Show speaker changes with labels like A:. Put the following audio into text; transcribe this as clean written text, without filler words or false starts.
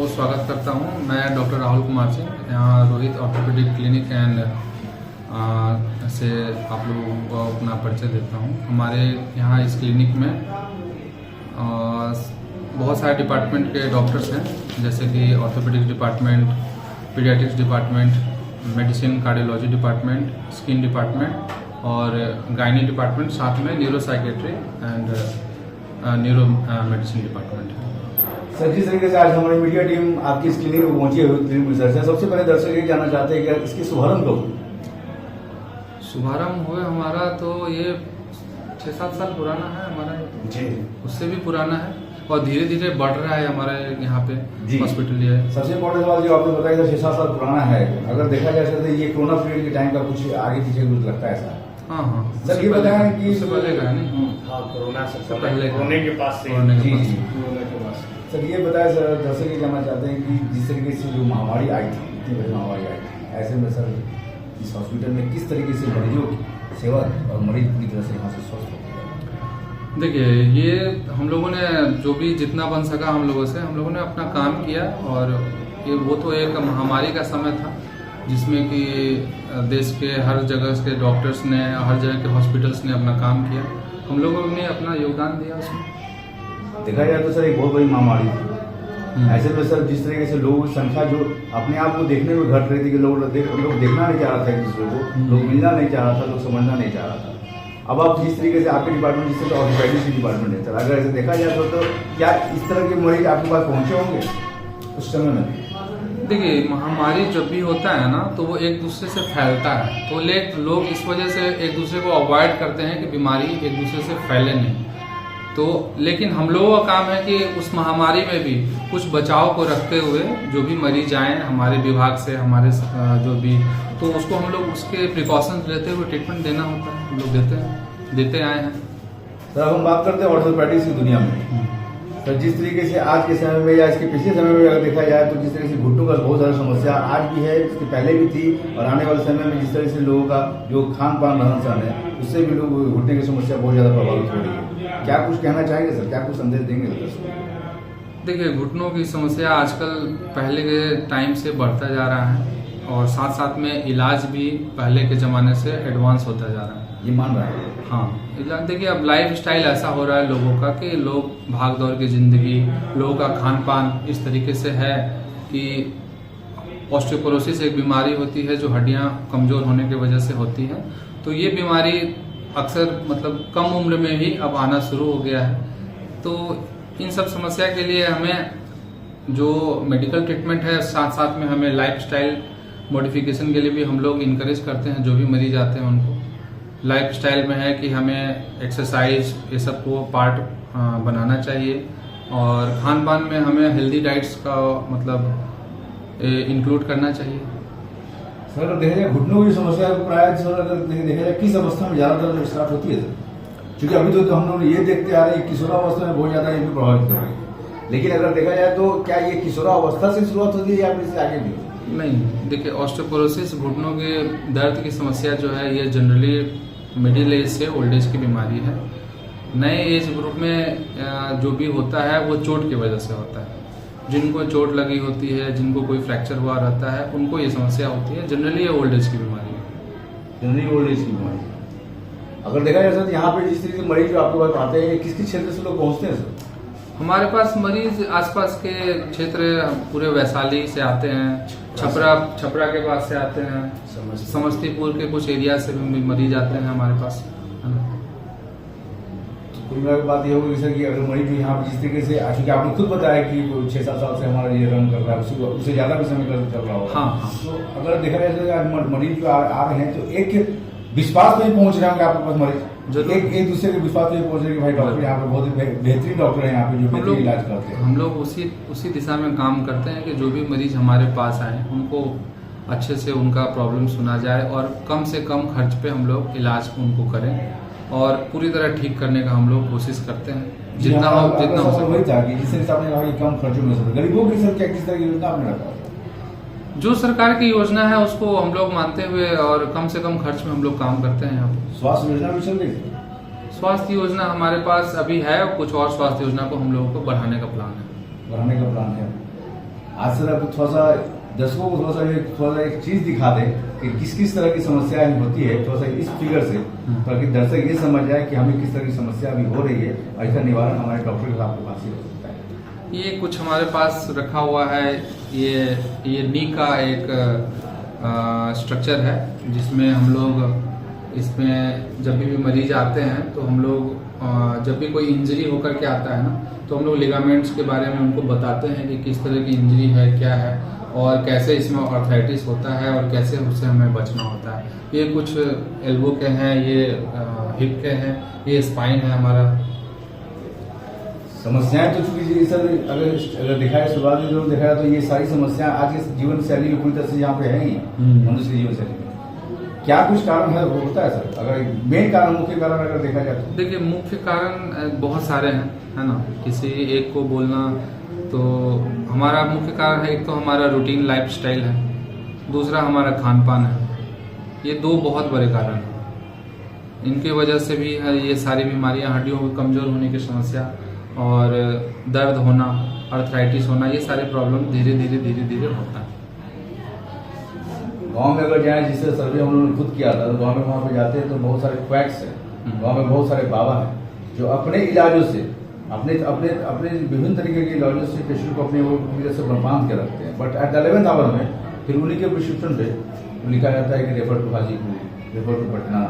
A: सबको स्वागत करता हूं। मैं डॉक्टर राहुल कुमार सिंह, यहाँ रोहित ऑर्थोपेडिक क्लिनिक एंड से आप लोगों को अपना परिचय देता हूं। हमारे यहाँ इस क्लिनिक में बहुत सारे डिपार्टमेंट के डॉक्टर्स हैं, जैसे कि orthopaedic department, paediatrics department, medicine cardiology department, skin department और गायनी डिपार्टमेंट, साथ में neuro psychiatry and neuro medicine department है।
B: सर, जिस तरीके से आज हमारी मीडिया टीम आपकी इस क्लिनिक में पहुंची है, क्लिनिक रिसर्च है, सबसे पहले दर्शक ये जानना चाहते हैं कि इसकी शुभारंभ कब?
A: शुभारंभ हुए हमारा तो ये 6-7 साल पुराना है हमारा,
B: जी
A: उससे भी पुराना है और धीरे धीरे बढ़ रहा है हमारे यहाँ पे हॉस्पिटल। ये
B: सबसे इम्पोर्टेंट सवाल जो आपने बताया 6-7 साल पुराना है, अगर देखा जाए तो ये कोरोना पीरियड के टाइम का कुछ आगे पीछे कुछ लगता है ऐसा?
A: हाँ
B: सर, ये बताएं कि
A: उससे पहले का है नहीं,
C: कोरोना से
A: पहले
C: कोरोना के पास से
B: कोरोना के पास। सर, ये बताया सर, दर्शक ये जानना चाहते हैं कि जिस तरीके से जो महामारी आई थी, इतनी बड़ी महामारी आई थी, ऐसे में सर इस हॉस्पिटल में किस तरीके से मरीजों की सेवा और मरीज पूरी तरह से यहाँ से स्वस्थ हो?
A: देखिए, ये हम लोगों ने जो भी जितना बन सका हम लोगों ने अपना काम किया। और ये वो तो एक महामारी का समय था जिसमें कि देश के हर जगह के डॉक्टर्स ने, हर जगह के हॉस्पिटल्स ने अपना काम किया। हम लोगों ने अपना योगदान दिया उसमें।
B: देखा जाए तो सर एक बहुत बड़ी महामारी थी। ऐसे में सर जिस तरीके से लोगों की संख्या जो अपने आप को देखने में घट रही थी कि लोग देखना नहीं चाह रहा था एक दूसरे को, लोग मिलना नहीं चाह रहा था, लोग समझना नहीं चाह रहा था। अब आप जिस तरीके से आपके डिपार्टमेंट, जिस तरह ऑर्थोपेडिक्स की डिपार्टमेंट है सर, अगर ऐसे देखा जाए तो क्या इस तरह के मरीज आपके पास पहुंचे होंगे उस समय में?
A: देखिए, महामारी जब भी होता है ना तो वो एक दूसरे से फैलता है, तो लोग इस वजह से एक दूसरे को अवॉइड करते हैं कि बीमारी एक दूसरे से फैले नहीं। तो लेकिन हम लोगों का काम है कि उस महामारी में भी कुछ बचाव को रखते हुए जो भी मरीज आए हमारे विभाग से, हमारे जो भी, तो उसको हम लोग उसके प्रिकॉशंस लेते हुए ट्रीटमेंट देना होता है, हम लोग देते आए हैं।
B: सर, हम बात करते हैं ऑर्थोपेडिक्स की दुनिया में। तो जिस तरीके से आज के समय में या इसके पिछले समय में अगर देखा जाए तो जिस तरह से घुटनों का बहुत ज़्यादा समस्या आज भी है, इसके पहले भी थी, और आने वाले समय में जिस तरह से लोगों का जो खान पान रहन सहन है उससे भी लोग घुटने की समस्या बहुत ज़्यादा प्रभावित हो रही है। क्या कुछ कहना चाहेंगे सर, क्या कुछ संदेश देंगे?
A: देखिए, घुटनों की समस्या आजकल पहले के टाइम से बढ़ता जा रहा है और साथ साथ में इलाज भी पहले के ज़माने से एडवांस होता जा रहा है,
B: ये मान रहा है।
A: हाँ, इलाज देखिए, अब लाइफ स्टाइल ऐसा हो रहा है लोगों का कि लोग भाग दौड़ की ज़िंदगी, लोगों का खान पान इस तरीके से है कि ऑस्टियोपोरोसिस एक बीमारी होती है जो हड्डियाँ कमज़ोर होने की वजह से होती है। तो ये बीमारी अक्सर मतलब कम उम्र में ही अब आना शुरू हो गया है। तो इन सब समस्या के लिए हमें जो मेडिकल ट्रीटमेंट है, साथ साथ में हमें लाइफस्टाइल मॉडिफिकेशन के लिए भी हम लोग इनकरेज करते हैं। जो भी मरीज आते हैं उनको लाइफस्टाइल में है कि हमें एक्सरसाइज ये सब को पार्ट बनाना चाहिए और खान पान में हमें हेल्दी डाइट्स का मतलब इंक्लूड करना चाहिए।
B: सर, अगर देखा जाए घुटनों की समस्या प्राय सर अगर देखा जाए किस अवस्था में ज़्यादातर स्टार्ट होती है सर? क्योंकि अभी तो हम लोग ये देखते आ रहे हैं किशोरावस्था में बहुत ज़्यादा ये भी प्रभावित कर रही है, लेकिन अगर देखा जाए तो क्या ये किशोरावस्था से शुरुआत होती है या फिर इससे आगे भी?
A: नहीं, देखिए, ऑस्टियोपोरोसिस घुटनों के दर्द की समस्या जो है ये जनरली मिडिल एज से ओल्ड एज की बीमारी है। नए एज ग्रुप में जो भी होता है वो चोट की वजह से होता है। जिनको चोट लगी होती है, जिनको कोई फ्रैक्चर हुआ रहता है, उनको ये समस्या होती है। जनरली ये ओल्ड एज की बीमारी है।
B: जनरली ओल्ड एज की बीमारी। अगर देखा जाए सर, यहाँ पे जिस तरीके से मरीज जो आपके पास आते हैं किस क्षेत्र से लोग पहुँचते हैं सर?
A: हमारे पास मरीज आसपास के क्षेत्र पूरे वैशाली से आते हैं, छपरा के पास से आते हैं, समस्तीपुर के कुछ एरिया से भी मरीज आते हैं हमारे पास।
B: तो कुल मिलाकर बात ये होगी सर कि अगर मरीज जो यहाँ जिस तरीके से, चूँकि आपने खुद बताया कि 6-7 साल से हमारा ये रन कर रहा है, उससे ज़्यादा भी समय चल रहा होगा।
A: हाँ।
B: तो अगर देखा जाए तो मरीज जो आ रहे हैं तो एक विश्वास पे ही पहुँच रहे होंगे आपके पास मरीज, एक दूसरे के विश्वास पे पहुँच रहे कि भाई डॉक्टर यहाँ पे बहुत बेहतरीन डॉक्टर है, यहाँ पे जो बेहतरीन इलाज करते हैं।
A: हम लोग उसी दिशा में काम करते हैं कि जो भी मरीज हमारे पास आए उनको अच्छे से उनका प्रॉब्लम सुना जाए और कम से कम खर्च पे हम लोग इलाज उनको करें और पूरी तरह ठीक करने का हम लोग कोशिश करते हैं जितना हो सके।
B: जिस हिसाब से कम खर्चों में गरीबों की सर क्या किस तरह की योजना आपने रखा?
A: जो सरकार की योजना है उसको हम लोग मानते हुए और कम से कम खर्च में हम लोग काम करते हैं। यहाँ पर
B: स्वास्थ्य योजना भी चल रही है?
A: स्वास्थ्य योजना हमारे पास अभी है और कुछ और स्वास्थ्य योजना को हम लोगों को बढ़ाने का प्लान है।
B: आज सर आप थोड़ा सा दर्शकों को थोड़ा सा एक चीज दिखा दें कि किस किस तरह की समस्याएं होती है, थोड़ा सा इस फिगर से, ताकि दर्शक ये समझ जाए कि हमें किस तरह की समस्या अभी हो रही है और इसका निवारण हमारे डॉक्टर के आपके पास ही हो सकता है।
A: ये कुछ हमारे पास रखा हुआ है, ये नी का एक स्ट्रक्चर है, जिसमें हम लोग इसमें जब भी मरीज आते हैं तो हम लोग जब भी कोई इंजरी होकर के आता है ना, तो हम लोग लिगामेंट्स के बारे में उनको बताते हैं कि किस तरह की इंजरी है, क्या है और कैसे इसमें आर्थराइटिस होता है और कैसे उससे हमें बचना होता है। ये कुछ एल्बो के हैं, ये हिप के हैं, ये स्पाइन है हमारा।
B: समस्याएं तो चूंकि सर अगर देखा है शुरुआत में जो देखा है तो ये सारी समस्याएं आज के जीवन शैली में पूरी तरह से यहाँ पे है ही मनुष्य की जीवन शैली में। क्या कुछ कारण है होता है सर, अगर मेन कारण मुख्य कारण अगर देखा जाए तो?
A: देखिए मुख्य कारण बहुत सारे हैं, है ना, किसी एक को बोलना तो हमारा मुख्य कारण है, एक तो हमारा रूटीन लाइफस्टाइल है, दूसरा हमारा खान पान है। ये दो बहुत बड़े कारण हैं। इनकी वजह से भी है ये सारी बीमारियां, हड्डियों के कमजोर होने की समस्या और दर्द होना, आर्थराइटिस होना, ये सारे प्रॉब्लम धीरे धीरे होता है।
B: गांव में अगर जाए, जिससे सर्वे हम लोगों ने खुद किया था, तो गांव में वहाँ पे जाते हैं तो बहुत सारे क्वैक्स हैं, गांव में बहुत सारे बाबा हैं जो अपने इलाजों से अपने विभिन्न तरीके के इलाजों से पेशेंट को अपने वो पूरी से बांध के रखते हैं। But at the 11th our में फिर उन्हीं के प्रिस्क्रिप्शन पे लिखा जाता है कि refer to Hajipur, refer to Patna.